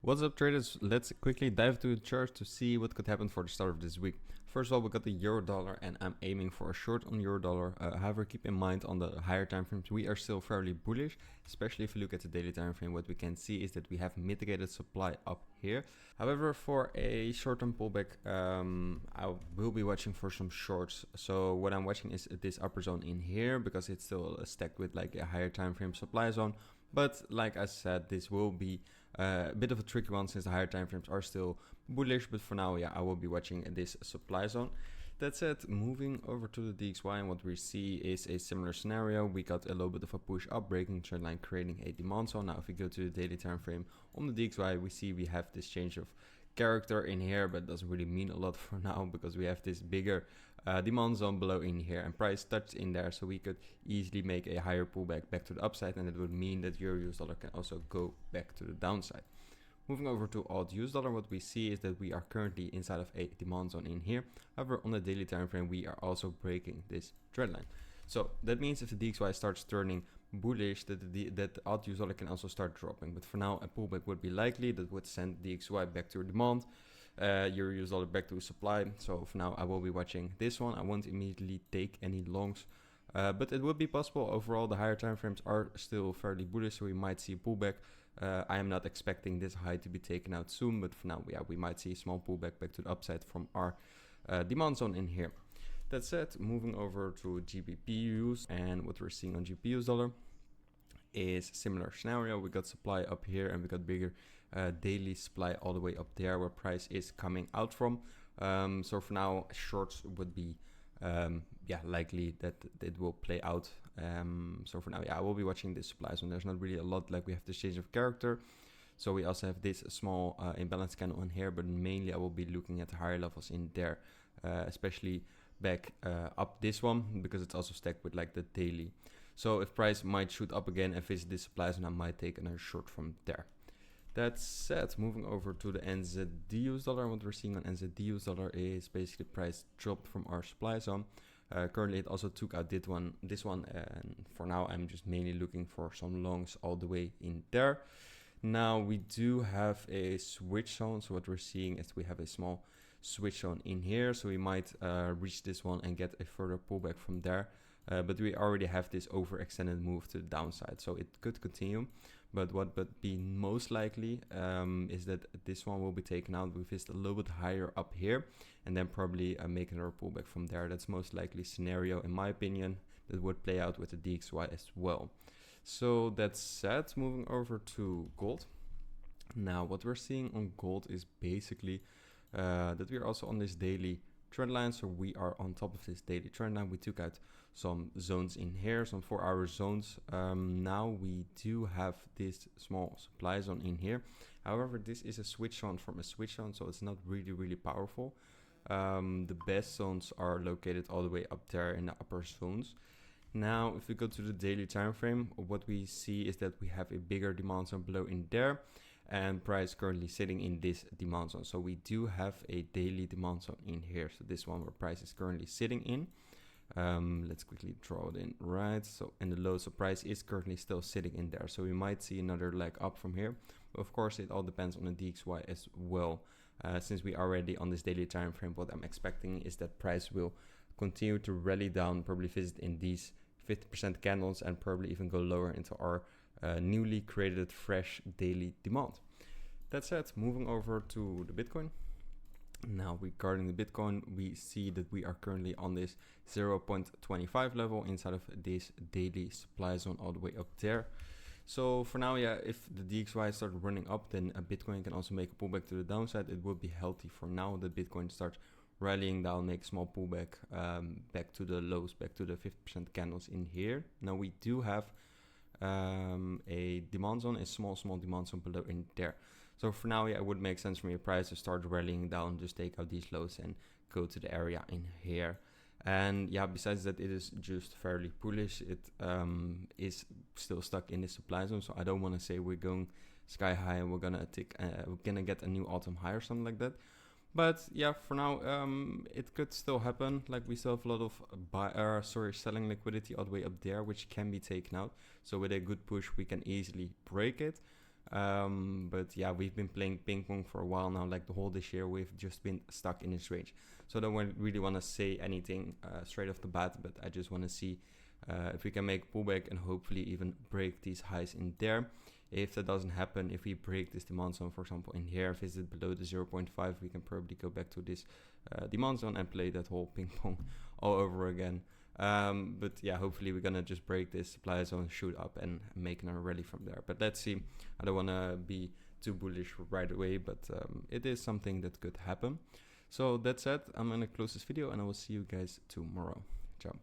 What's up, traders? Let's quickly dive to the chart to see what could happen for the start of this week. First of all, we got the euro dollar, and I'm aiming for a short on euro dollar. However, keep in mind on the higher time frames, we are still fairly bullish, especially if you look at the daily time frame. What we can see is that we have mitigated supply up here. However, for a short-term pullback, I will be watching for some shorts. So what I'm watching is this upper zone in here because it's still stacked with like a higher time frame supply zone. But like I said, this will be a bit of a tricky one since the higher time frames are still bullish. But for now, yeah, I will be watching this supply zone. That said, moving over to the DXY, and what we see is a similar scenario. We got a little bit of a push up, breaking trend line, creating a demand zone. Now, if we go to the daily time frame on the DXY, we see we have this change of character in here, but doesn't really mean a lot for now because we have this bigger demand zone below in here and price touched in there, so we could easily make a higher pullback back to the upside, and it would mean that EURUSD can also go back to the downside. Moving over to AUDUSD, what we see is that we are currently inside of a demand zone in here. However, on the daily time frame, we are also breaking this trend line. So that means if the DXY starts turning bullish, that AUDUSD can also start dropping. But for now, a pullback would be likely. That would send DXY back to demand, EURUSD back to supply. So for now, I will be watching this one. I won't immediately take any longs, but it would be possible. Overall, the higher time frames are still fairly bullish, so we might see a pullback. I am not expecting this high to be taken out soon, but for now, yeah, we might see a small pullback back to the upside from our demand zone in here. That said, moving over to GBPUs, and what we're seeing on GBPUSD is similar scenario. We got supply up here and we got bigger daily supply all the way up there where price is coming out from. So for now, shorts would be likely that it will play out. So for now, yeah, I will be watching this supply zone. There's not really a lot, like we have this change of character. So we also have this small imbalance candle in here, but mainly I will be looking at higher levels in there, especially back up this one because it's also stacked with like the daily. So if price might shoot up again and visit this supply zone, I might take another short from there. That said, moving over to the NZDUSD, what we're seeing on NZDUSD is basically price dropped from our supply zone. Currently, it also took out this one, and for now, I'm just mainly looking for some longs all the way in there. Now we do have a switch zone, so what we're seeing is we have a small switch zone in here, so we might reach this one and get a further pullback from there. But we already have this overextended move to the downside, so it could continue. But what would be most likely is that this one will be taken out. We visit a little bit higher up here and then probably make another pullback from there. That's most likely scenario, in my opinion, that would play out with the DXY as well. So that said, moving over to gold. Now, what we're seeing on gold is basically that we are also on this daily trend line. So we are on top of this daily trend line. We took out some zones in here, some 4-hour zones. Now we do have this small supply zone in here. However, this is a switch zone from a switch zone, so it's not really powerful. The best zones are located all the way up there in the upper zones. Now, if we go to the daily time frame, what we see is that we have a bigger demand zone below in there, and price currently sitting in this demand zone. So we do have a daily demand zone in here. So this one where price is currently sitting in. Let's quickly draw it in, right? So in the low, so price is currently still sitting in there. So we might see another leg up from here. But of course, it all depends on the DXY as well. Since we are already on this daily time frame, what I'm expecting is that price will continue to rally down, probably visit in these 50% candles and probably even go lower into our newly created fresh daily demand. That said, moving over to the Bitcoin. Now regarding the Bitcoin, we see that we are currently on this 0.25 level inside of this daily supply zone all the way up there. So for now, yeah, if the DXY starts running up, then a Bitcoin can also make a pullback to the downside. It would be healthy for now that Bitcoin starts rallying down, make a small pullback back to the lows, back to the 50% candles in here. Now we do have a demand zone, a small demand zone below in there. So for now, yeah, it would make sense for me price to start rallying down, just take out these lows and go to the area in here. And yeah, besides that, it is just fairly bullish. It is still stuck in the supply zone, so I don't want to say we're going sky high and we're gonna get a new all-time high or something like that. But yeah, for now, it could still happen. Like we still have a lot of selling liquidity all the way up there, which can be taken out. So with a good push, we can easily break it. But yeah, we've been playing ping pong for a while now, like the whole this year. We've just been stuck in this range. So I don't really want to say anything straight off the bat, but I just want to see if we can make pullback and hopefully even break these highs in there. If that doesn't happen, if we break this demand zone, for example, in here, visit below the 0.5, we can probably go back to this demand zone and play that whole ping pong all over again. But yeah, hopefully we're gonna just break this supply zone, shoot up and make another rally from there. But let's see. I don't want to be too bullish right away, but it is something that could happen. So that said, I'm gonna close this video and I will see you guys tomorrow. Ciao.